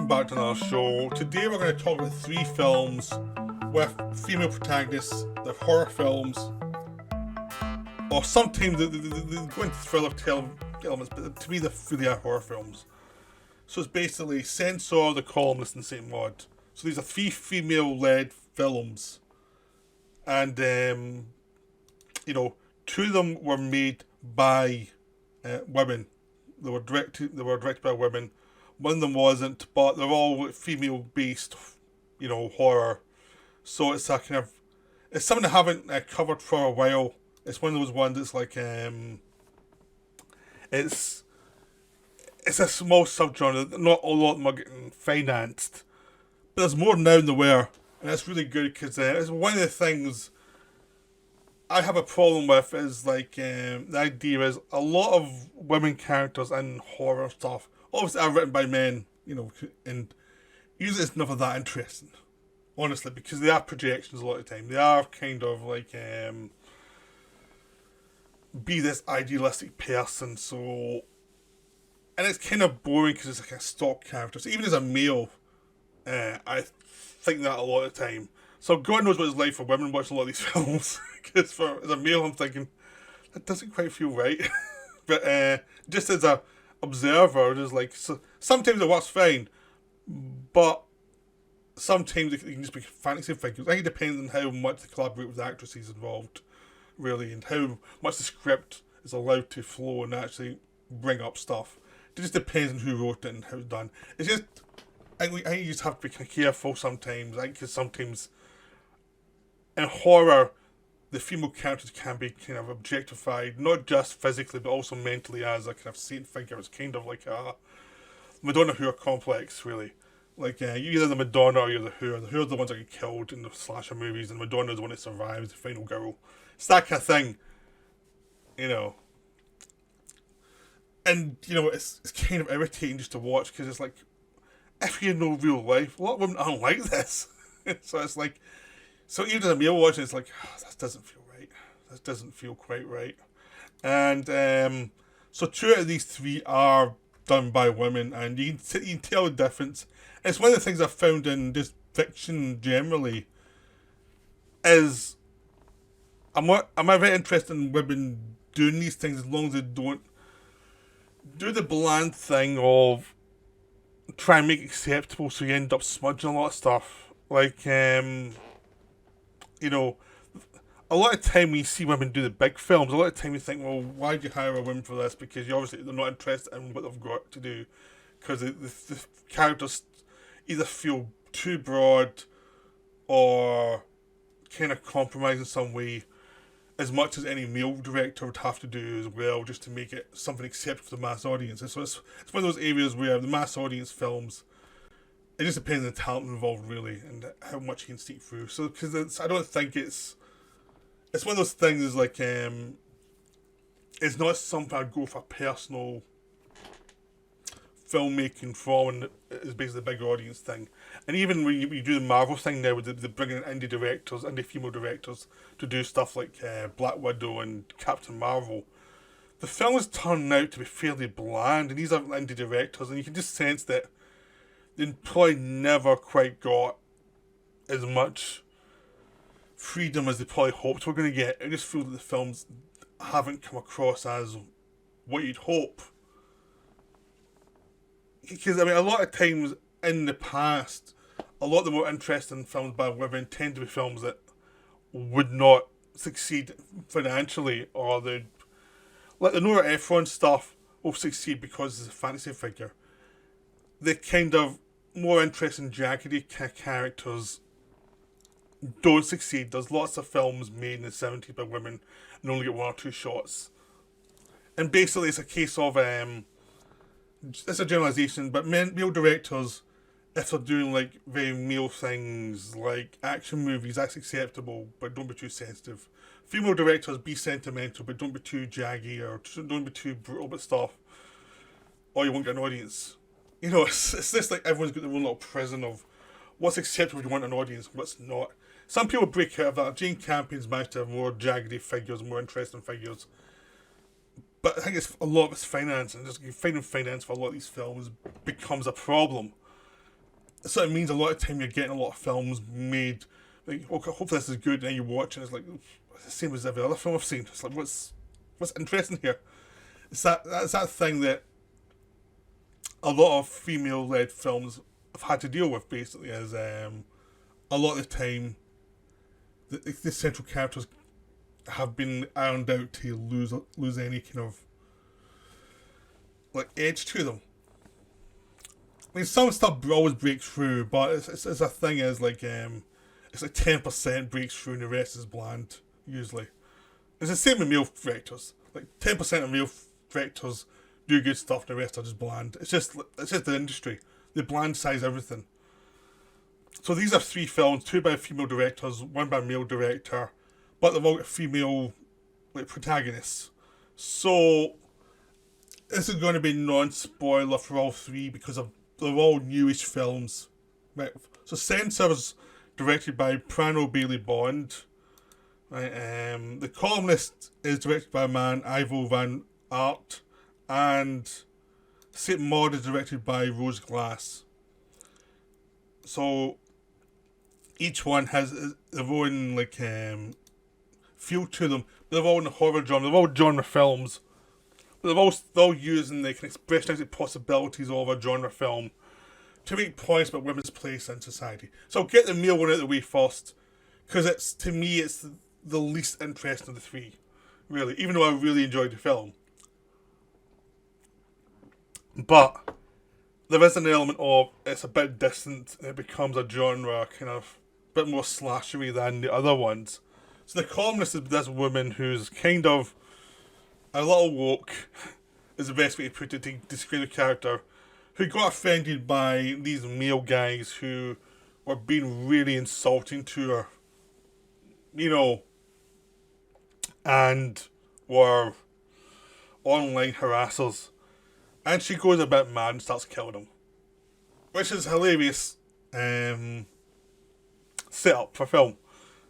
back to another show. Today we're going to talk about three films with female protagonists. They're horror films, or sometimes they go into thriller elements, but to me they're really are horror films. So it's basically Censor, The Columnist, and St. Maud. So these are three female-led films, and two of them were made by women. They were directed by women. One of them wasn't, but they're all female-based, horror. So it's a kind of, it's something I haven't covered for a while. It's one of those ones that's like, it's a small subgenre. Not a lot of them are getting financed, but there's more now than there were, and that's really good because it's one of the things I have a problem with is like the idea is a lot of women characters in horror stuff obviously are written by men, and usually it's never that interesting, honestly, because they are projections a lot of the time. They are kind of like be this idealistic person, so, and it's kind of boring because it's like a stock character. So even as a male, I think that a lot of the time. So God knows what it's like for women watching a lot of these films, because as a male I'm thinking that doesn't quite feel right. But just as a observer, just like, so sometimes it works fine, but sometimes it can just be fantasy figures. I think it depends on how much they collaborate with the actresses involved, really, and how much the script is allowed to flow and actually bring up stuff. It just depends on who wrote it and how it's done. It's just, I think you just have to be kind of careful sometimes. I think because sometimes in horror, the female characters can be kind of objectified, not just physically, but also mentally as a kind of saint figure. It's kind of like a Madonna Who complex, really. Like, you're either the Madonna or you're the Who. The Who are the ones that get killed in the slasher movies, and Madonna is the one that survives, the final girl. It's that kind of thing, And, it's kind of irritating just to watch, because it's like, if you know real life, a lot of women aren't like this. So it's like, so even as a male watching, it's like, that doesn't feel right. That doesn't feel quite right. And so two out of these three are done by women, and you can tell the difference. And it's one of the things I've found in just fiction generally is I'm very interested in women doing these things as long as they don't do the bland thing of try and make it acceptable, so you end up smudging a lot of stuff. Like, a lot of time when you see women do the big films, a lot of time you think, well, why do you hire a woman for this? Because you obviously they're not interested in what they've got to do, because the characters either feel too broad or kind of compromise in some way, as much as any male director would have to do as well, just to make it something acceptable for the mass audience. And so it's one of those areas where the mass audience films, it just depends on the talent involved, really, and how much you can sneak through. So, because I don't think it's one of those things is like, it's not something I'd go for personal filmmaking for, and it's basically the big audience thing. And even when you do the Marvel thing now, with the bringing in indie female directors to do stuff like Black Widow and Captain Marvel, the film is turning out to be fairly bland, and these are indie directors, and you can just sense that they probably never quite got as much freedom as they probably hoped we're going to get. I just feel that the films haven't come across as what you'd hope. Because, a lot of times in the past, a lot of the more interesting films by women tend to be films that would not succeed financially, or like the Nora Ephron stuff will succeed because it's a fantasy figure. The kind of more interesting jaggedy characters don't succeed. There's lots of films made in the 70s by women and only get one or two shots. And basically it's a case of, it's a generalisation, but male directors, if they're doing like very male things like action movies, that's acceptable, but don't be too sensitive. Female directors, be sentimental, but don't be too jaggy, or don't be too brutal with stuff, or you won't get an audience. It's just like everyone's got their own little prison of what's acceptable if you want an audience, what's not. Some people break out of that. Jane Campion's managed to have more jaggedy figures, more interesting figures. But I think it's a lot of it's finance, and just finding finance for a lot of these films becomes a problem. So it means a lot of time you're getting a lot of films made. Like, okay, hopefully this is good, and then you watch and it's like it's the same as every other film I've seen. It's like what's interesting here? That's that thing that a lot of female-led films have had to deal with. Basically, is a lot of the time the central characters have been ironed out to lose any kind of like edge to them. I mean, some stuff always breaks through, but it's a thing is like it's like 10% breaks through and the rest is bland usually. It's the same with male directors. Like 10% of male directors do good stuff, the rest are just bland. It's just the industry. They bland size everything. So these are 3 films, 2 by female directors, 1 by male director, but they've all got female like protagonists. So this is going to be non-spoiler for all 3 because they're all newish films. Right. So Censor is directed by Prano Bailey Bond. Right. The Columnist is directed by a man, Ivo Van Art, and St. Maud is directed by Rose Glass. So each one has their own like feel to them. They're all in the horror genre. They're all genre films. But they're all using the expressionistic possibilities of a genre film to make points about women's place in society. So I'll get the male one out of the way first, because to me it's the least interesting of the 3, really. Even though I really enjoyed the film, but there is an element of it's a bit distant. And it becomes a genre kind of bit more slashery than the other ones. So The Columnist is this woman who's kind of a little woke, is the best way to put it to describe the character, who got offended by these male guys who were being really insulting to her, and were online harassers. And she goes a bit mad and starts killing them. Which is hilarious setup for film.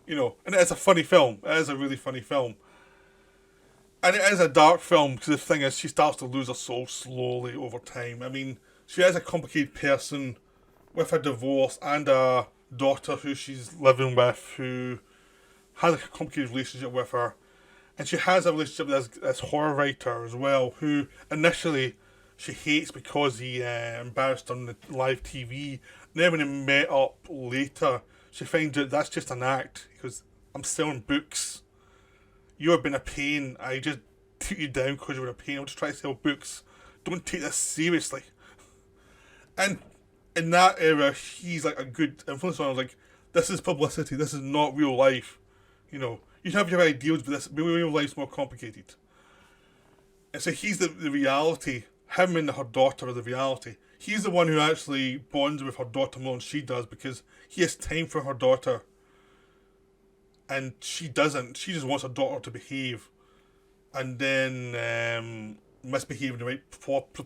And it is a funny film. It is a really funny film. And it is a dark film, because the thing is, she starts to lose her soul slowly over time. I mean, she is a complicated person with a divorce and a daughter who she's living with, who has a complicated relationship with her. And she has a relationship with this horror writer as well, who initially she hates because he embarrassed her on the live TV. And then when they met up later, she finds out that's just an act, because I'm selling books. You've been a pain. I just took you down because you were a pain. I'm just trying to sell books. Don't take this seriously. And in that era, he's like a good influence on her. Like, this is publicity. This is not real life. You have your ideals, but real life's more complicated. And so he's the reality. Him and her daughter are the reality. He's the one who actually bonds with her daughter more than she does, because he has time for her daughter. And she doesn't. She just wants her daughter to behave. And then misbehave in the right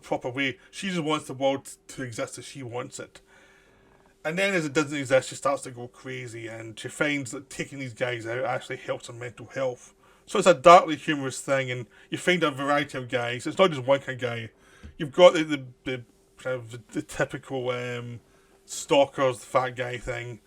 proper way. She just wants the world to exist as she wants it. And then as it doesn't exist, she starts to go crazy. And she finds that taking these guys out actually helps her mental health. So it's a darkly humorous thing. And you find a variety of guys. It's not just one kind of guy. You've got the kind of the typical stalkers, the fat guy thing.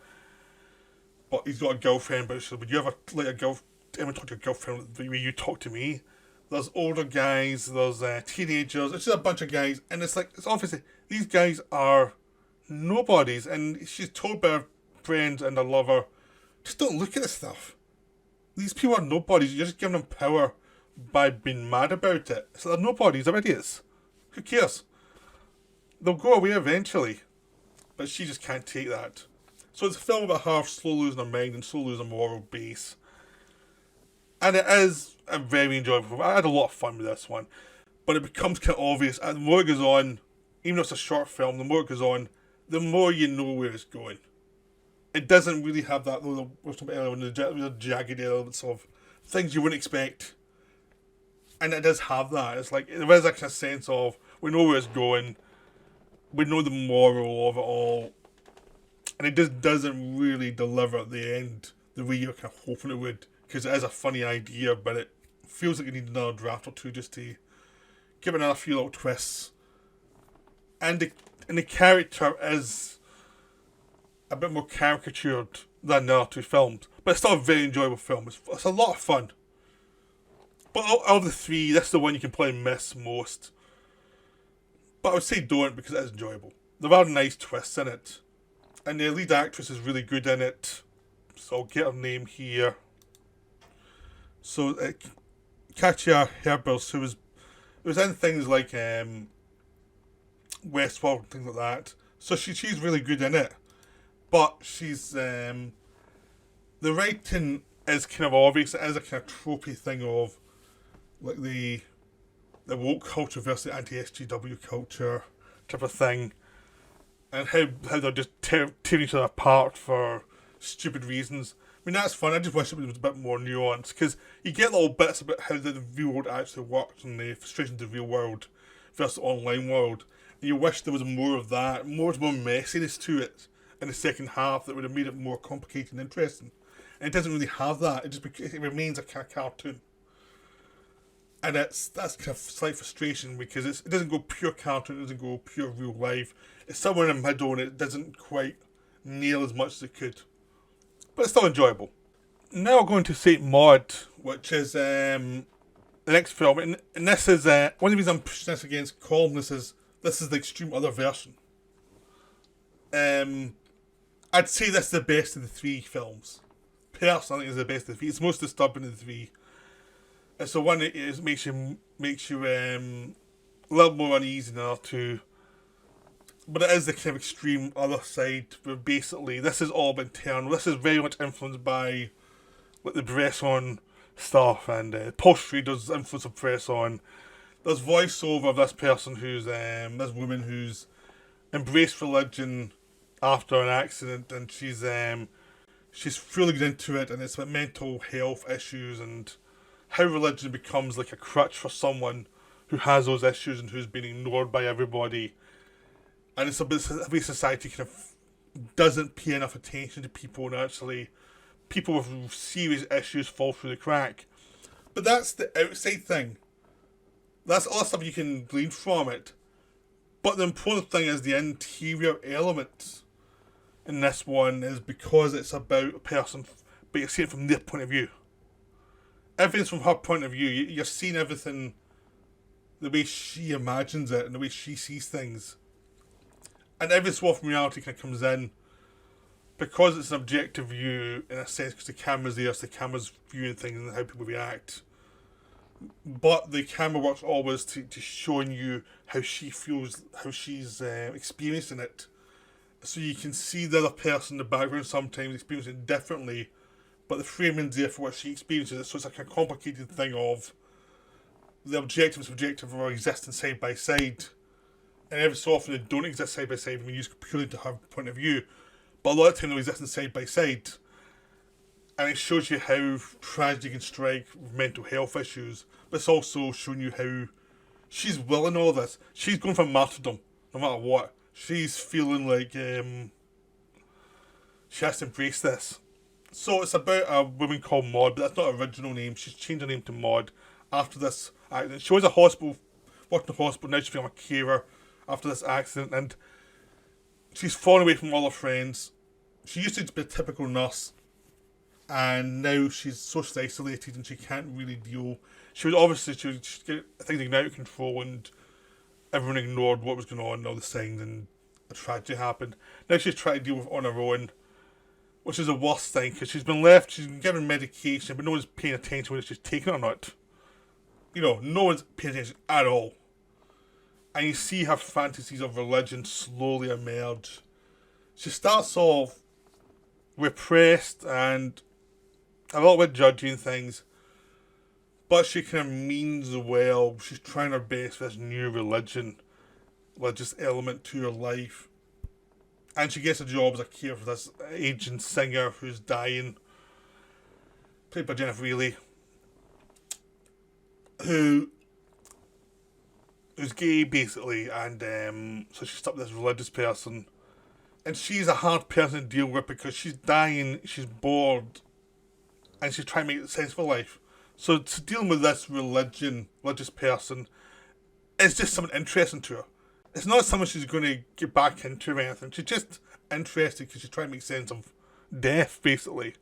But he's got a girlfriend, but would you ever let ever talk to your girlfriend the way you talk to me? There's older guys, there's teenagers, it's just a bunch of guys, and it's obviously, these guys are nobodies, and she's told by her friends and her lover, just don't look at this stuff. These people are nobodies, you're just giving them power by being mad about it. So they're nobodies, they're idiots. Who cares? They'll go away eventually, but she just can't take that. So it's a film about her slowly losing her mind and slowly losing her moral base. And it is a very enjoyable film. I had a lot of fun with this one. But it becomes kind of obvious. And the more it goes on, even though it's a short film, the more it goes on, the more you know where it's going. It doesn't really have that, though, the jagged elements of things you wouldn't expect. And it does have that. It's like, there is actually a sense of, we know where it's going. We know the moral of it all. And it just doesn't really deliver at the end the way you're kind of hoping it would, because it is a funny idea, but it feels like you need another draft or two just to give it another few little twists. And the character is a bit more caricatured than the other two films, but it's still a very enjoyable film. It's a lot of fun. But out of the three, this is the one you can probably miss most. But I would say don't, because it is enjoyable. There are nice twists in it, and the lead actress is really good in it. So I'll get her name here. So Katja Herbers, who was in things like Westworld and things like that. So she's really good in it. But she's the writing is kind of obvious. It is a kind of tropey thing of like the woke culture versus the anti-SJW culture type of thing, and how they're just tearing each other apart for stupid reasons. I mean, that's fun. I just wish it was a bit more nuanced, because you get little bits about how the real world actually works and the frustrations of the real world versus the online world. And you wish there was more of that, more messiness to it in the second half that would have made it more complicated and interesting. And it doesn't really have that. It remains a kind of cartoon. And that's kind of slight frustration, because it doesn't go pure cartoon, it doesn't go pure real life. It's somewhere in the middle, and it doesn't quite nail as much as it could. But it's still enjoyable. Now we're going to see Maud, which is the next film. And this is, one of the reasons I'm pushing this against Columnist is this is the extreme other version. I'd say this is the best of the three films. Personally, I think it's the best of the three. It's the most disturbing of the three. It's the one that makes you a little more uneasy than the other two. But it is the kind of extreme other side, where basically this is all internal. This is very much influenced by like the Bresson stuff, and Paul Schrader's influence of Bresson. There's voiceover of this person who's this woman who's embraced religion after an accident, and she's fully get into it, and it's about mental health issues and how religion becomes like a crutch for someone who has those issues and who's been ignored by everybody. And it's a bit the way society kind of doesn't pay enough attention to people, and actually people with serious issues fall through the crack. But that's the outside thing. That's all the stuff you can glean from it. But the important thing is the interior element in this one is because it's about a person, but you're seeing it from their point of view. Everything's from her point of view. You're seeing everything the way she imagines it and the way she sees things. And every so often reality kind of comes in, because it's an objective view in a sense, because the camera's there, so the camera's viewing things and how people react. But the camera works always to showing you how she feels, how she's experiencing it. So you can see the other person in the background sometimes experiencing it differently, but the framing's there for what she experiences it. So it's like a complicated thing of the objective and subjective are existing side by side. And every so often they don't exist side by side when you use purely to her point of view. But a lot of the time they're existing side by side. And it shows you how tragedy can strike with mental health issues. But it's also showing you how she's willing all this. She's going for martyrdom, no matter what. She's feeling like she has to embrace this. So it's about a woman called Maud, but that's not her original name. She's changed her name to Maud after this accident. She was a hospital, worked in a hospital, now she's become a carer after this accident, and she's fallen away from all her friends. She used to be a typical nurse, and now she's socially isolated and she can't really deal. She was things getting out of control, and everyone ignored what was going on and all the signs, and a tragedy happened. Now she's trying to deal with it on her own, which is the worst thing, because she's been given medication, but no one's paying attention whether she's taking it or not. You know, no one's paying attention at all. And you see her fantasies of religion slowly emerge. She starts off repressed and a little bit judging things, but she kind of means well. She's trying her best for this new religious element to her life. And she gets a job as a carer for this aging singer who's dying, played by Jennifer Reilly, who's gay basically, and so she's stuck with this religious person, and she's a hard person to deal with because she's dying, she's bored, and she's trying to make sense of her life. So to dealing with this religious person, is just something interesting to her. It's not something she's going to get back into or anything. She's just interesting because she's trying to make sense of death, basically.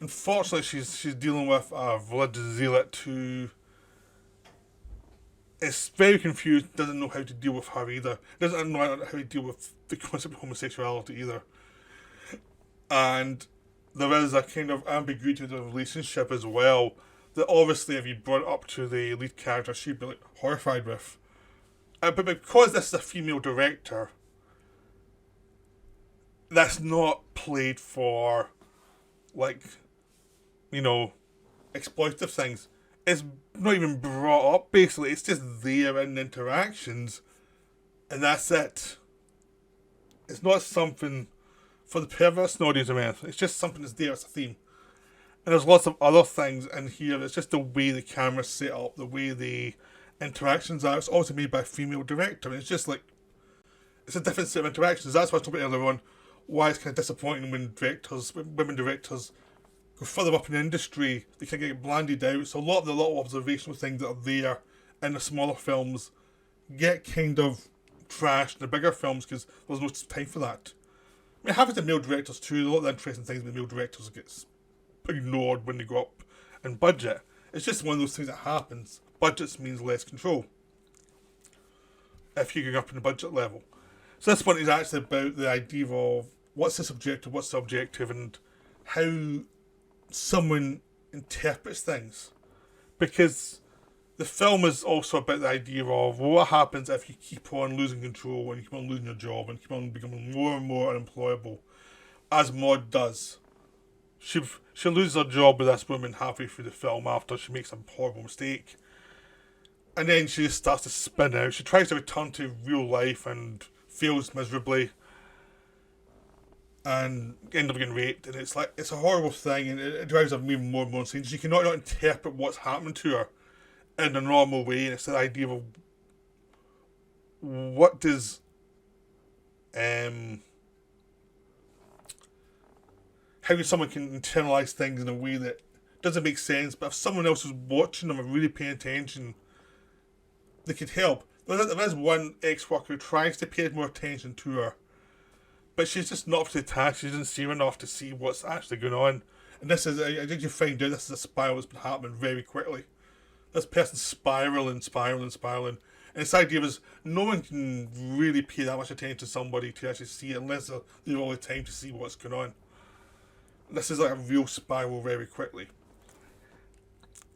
Unfortunately, she's dealing with a religious zealot who is very confused, doesn't know how to deal with her either. Doesn't know how to deal with the concept of homosexuality either. And there is a kind of ambiguity to the relationship as well that obviously if you brought it up to the lead character, she'd be like horrified with. But because this is a female director, that's not played for, like, you know, exploitative things. It's not even brought up, basically. It's just there in interactions, and that's it. It's not something for the perverse audience or anything. It's just something that's there as a theme. And there's lots of other things in here. It's just the way the camera's set up, the way the interactions are. It's also made by a female director, and it's just like, it's a different set of interactions. That's why I talked about earlier on, why it's kind of disappointing when women directors go further up in the industry, they can get blanded out. So a lot of the little observational things that are there in the smaller films get kind of trashed in the bigger films because there's no time for that. I mean, having the male directors too, a lot of the interesting things with the male directors gets ignored when they go up in budget. It's just one of those things that happens. Budgets means less control if you're going up in the budget level. So this one is actually about the idea of what's the subjective, what's the objective, and how someone interprets things. Because the film is also about the idea of what happens if you keep on losing control and you keep on losing your job and keep on becoming more and more unemployable, as Maud does. She loses her job with this woman halfway through the film after she makes a horrible mistake. And then she just starts to spin out. She tries to return to real life and fails miserably. And end up getting raped. And it's like, it's a horrible thing, and it drives her even more and more insane. She cannot not interpret what's happening to her in a normal way. And it's the idea of what does how someone can internalize things in a way that doesn't make sense, but if someone else is watching them and really paying attention, they could help. There is one ex-worker who tries to pay more attention to her, but she's just not up to the task. She doesn't see her enough to see what's actually going on. And this is, I think you find out this is a spiral that's been happening very quickly. This person's spiraling. And this idea is no one can really pay that much attention to somebody to actually see it unless they have all the time to see what's going on. This is like a real spiral very quickly.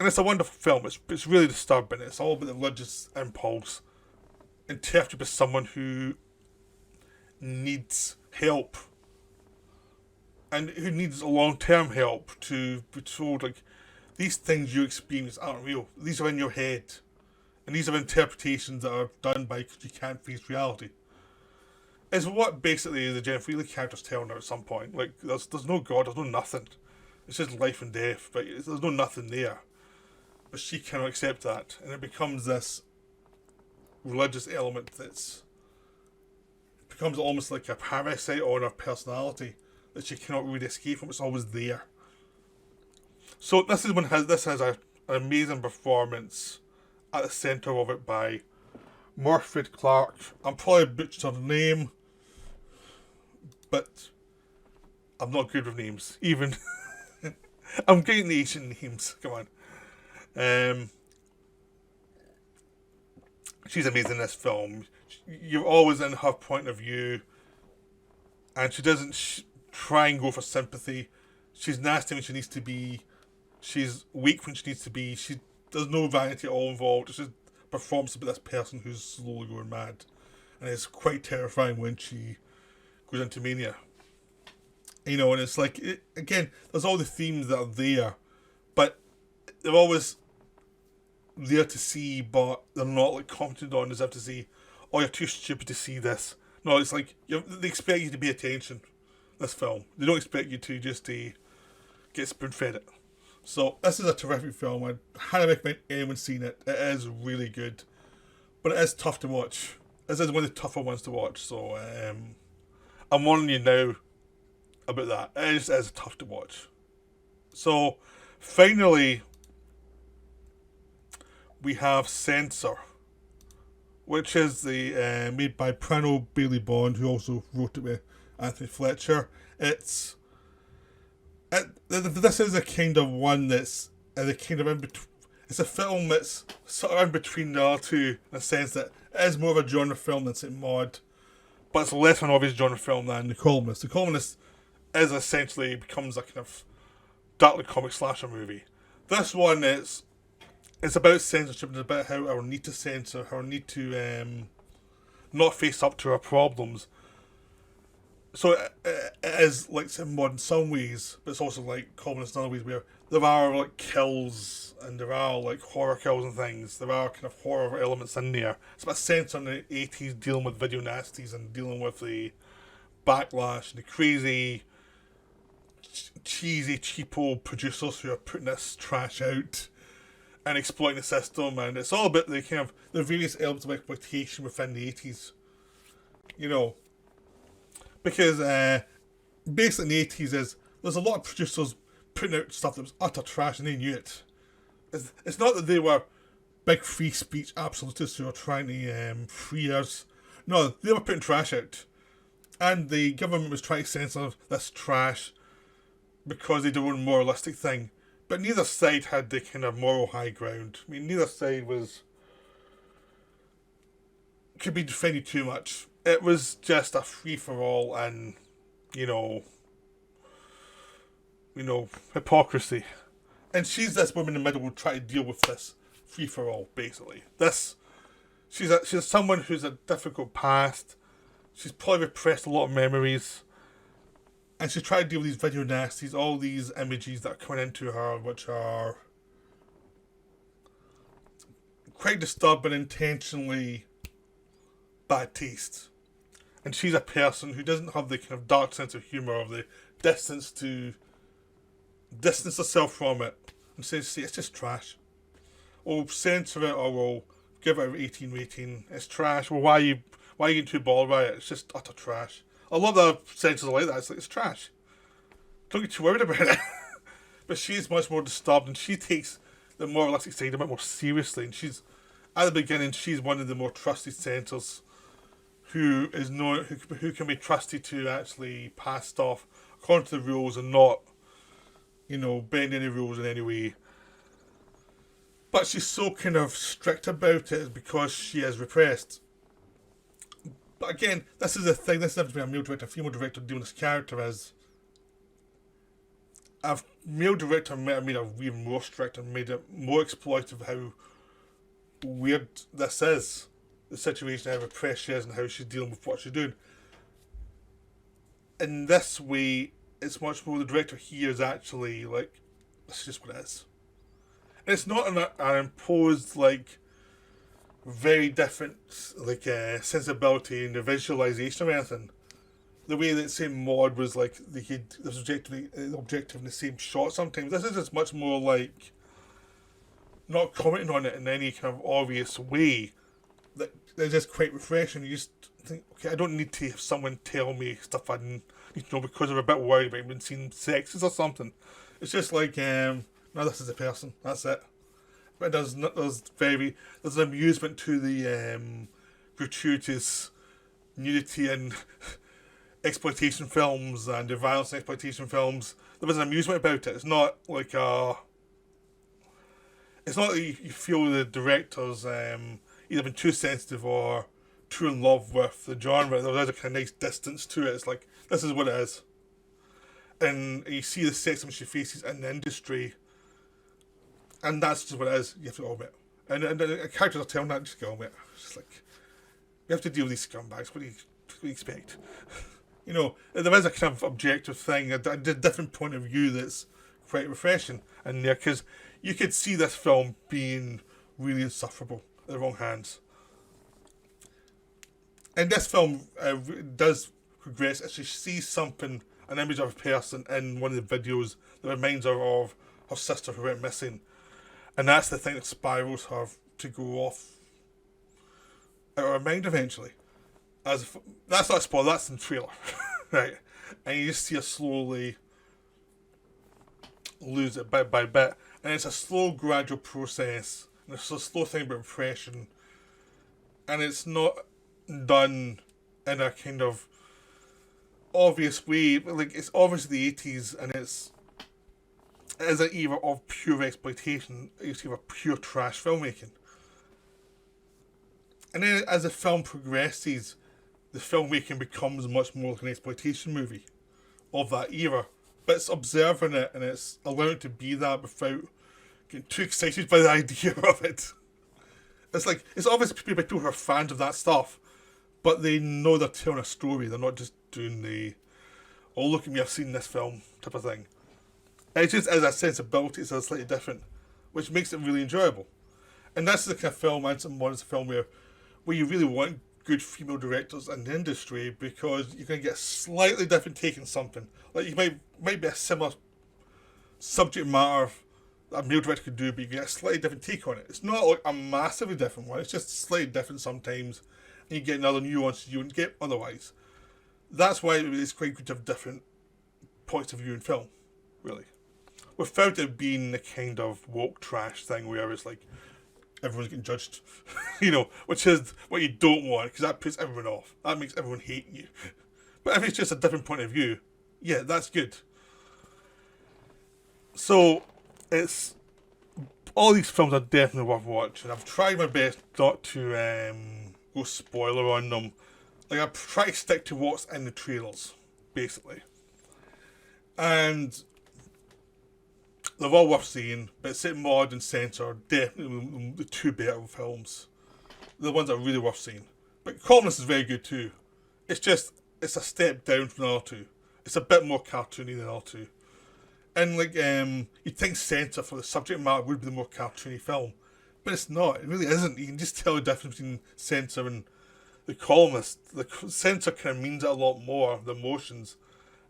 And it's a wonderful film. It's really disturbing. It's all about the religious impulse interpreted by someone who needs help. And who needs a long-term help to be told, like, these things you experience aren't real. These are in your head. And these are interpretations that are done by because you can't face reality. Is what basically the Jennifer Lee character's telling her at some point. Like, there's no God, there's no nothing. It's just life and death, but there's no nothing there. But she cannot accept that, and it becomes this religious element it becomes almost like a parasite on her personality that she cannot really escape from. It's always there. So this has an amazing performance at the centre of it by Morfydd Clark. I'm probably butchered her name, but I'm not good with names. Even I'm getting the Asian names. Come on. She's amazing in this film. You're always in her point of view, and she doesn't try and go for sympathy. She's nasty when she needs to be. She's weak when she needs to be. There's no vanity at all involved. It's just performance about this person who's slowly going mad, and it's quite terrifying when she goes into mania. You know, and it's like, again, there's all the themes that are there, but they're always there to see, but they're not like commented on as if to say, oh, you're too stupid to see this. No, it's like, they expect you to pay attention, this film. They don't expect you to just get spoon-fed it. So, this is a terrific film. I highly recommend anyone seeing it. It is really good. But it is tough to watch. This is one of the tougher ones to watch. So, I'm warning you now about that. It is tough to watch. So, finally, we have Censor, which is the made by Prano Bailey Bond, who also wrote it with Anthony Fletcher. This is a kind of one that's the kind of in between. It's a film that's sort of in between the other two in a sense that it is more of a genre film than St. Maud, but it's less of an obvious genre film than The Columnist. The Columnist is essentially becomes a kind of darkly comic slasher movie. This one is it's about censorship. It's about how our need to censor, our need to not face up to our problems. So it is like St. Maud in some ways, but it's also like Columnist in other ways where there are like kills and there are like horror kills and things. There are kind of horror elements in there. It's about censor in the 80s dealing with video nasties and dealing with the backlash and the crazy, cheesy, cheapo producers who are putting this trash out and exploiting the system. And it's all about the kind of the various elements of exploitation within the 80s. You know, because basically in the 80s is there's a lot of producers putting out stuff that was utter trash and they knew it. It's not that they were big free speech absolutists who were trying to free us. No, they were putting trash out. And the government was trying to censor this trash because they did one moralistic thing. But neither side had the kind of moral high ground. I mean, neither side could be defended too much. It was just a free-for-all and, you know, hypocrisy. And she's this woman in the middle who try to deal with this free-for-all, basically. She's someone who's a difficult past. She's probably repressed a lot of memories. And she's trying to deal with these video nasties, all these images that are coming into her, which are quite disturbing, intentionally bad taste. And she's a person who doesn't have the kind of dark sense of humour or the distance herself from it and says, it's just trash. Or censor it or we'll give it an 18 rating. It's trash. Well, why are you getting too bothered by it? It's just utter trash. A lot of the censors are like that. It's like, it's trash. Don't get too worried about it. But she's much more disturbed and she takes the moralistic side a bit more seriously. And she's, at the beginning, she's one of the more trusted censors who can be trusted to actually pass stuff according to the rules and not, bend any rules in any way. But she's so kind of strict about it because she is repressed. But again, this is the thing, this is never to be a male director, a female director doing this character as a male director might have made it even more strict and made it more exploitive of how weird this is. The situation, how repressed she is and how she's dealing with what she's doing. In this way, it's much more the director here is actually like, this is just what it is. And it's not an imposed, like, very different, like, sensibility in the visualization or anything. The way that St. Maud was like, this objective in the same shot sometimes. This is just much more like, not commenting on it in any kind of obvious way. They're just quite refreshing. You just think, okay, I don't need to have someone tell me stuff I need to know because I'm a bit worried about being seen sexist or something. It's just like, no, this is a person. That's it. But there's an amusement to the gratuitous nudity and exploitation films and the violence and exploitation films. There was an amusement about it. It's not like it's not that you feel the directors either been too sensitive or too in love with the genre. There's a kind of nice distance to it. It's like, this is what it is. And you see the sexism she faces in the industry, and that's just what it is. You have to go with it. And the characters are telling that, just go with it. It's just like, you have to deal with these scumbags. What do you expect? There is a kind of objective thing, a different point of view that's quite refreshing in there, because you could see this film being really insufferable in the wrong hands. And this film does progress as she sees something, an image of a person in one of the videos that reminds her of her sister who went missing. And that's the thing that spirals her to go off out of her mind eventually. That's not a spoiler, that's in the trailer. Right? And you just see her slowly lose it bit by bit. And it's a slow, gradual process. And it's a slow thing about repression. And it's not done in a kind of obvious way. Like, it's obviously the 80s, and it is an era of pure exploitation. It's either pure trash filmmaking. And then as the film progresses, the filmmaking becomes much more like an exploitation movie of that era. But it's observing it, and it's allowing it to be that without getting too excited by the idea of it. It's like, it's obviously people who are fans of that stuff, but they know they're telling a story. They're not just doing the, oh, look at me, I've seen this film type of thing. It just as a sensibility, it's slightly different, which makes it really enjoyable. And that's the kind of film, and it's a film where you really want good female directors in the industry, because you're going to get a slightly different take on something. Like, you might be a similar subject matter that a male director could do, but you get a slightly different take on it. It's not like a massively different one, it's just slightly different sometimes, and you get another nuance you wouldn't get otherwise. That's why it's quite good to have different points of view in film, really. Without it being the kind of woke trash thing where it's like, everyone's getting judged, which is what you don't want, because that puts everyone off. That makes everyone hate you. But if it's just a different point of view, yeah, that's good. So, all these films are definitely worth watching. I've tried my best not to go spoiler on them. Like, I try to stick to what's in the trailers, basically. And they're all worth seeing, but say Maud and Censor are definitely the two better films. The ones that are really worth seeing. But Columnist is very good too. It's a step down from the other two. It's a bit more cartoony than the other two. And like, you'd think Censor for the subject matter would be the more cartoony film. But it's not. It really isn't. You can just tell the difference between Censor and The Columnist. The Censor kind of means it a lot more, the emotions.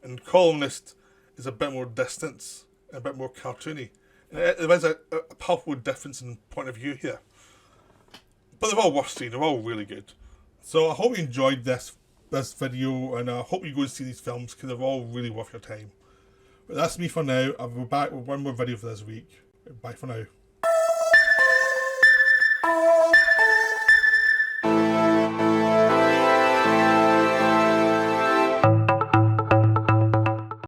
And Columnist is a bit more distance. A bit more cartoony. And there is a palpable difference in point of view here. But they're all worth seeing. They're all really good. So I hope you enjoyed this video, and I hope you go and see these films, because they're all really worth your time. But that's me for now. I'll be back with one more video for this week. Bye for now.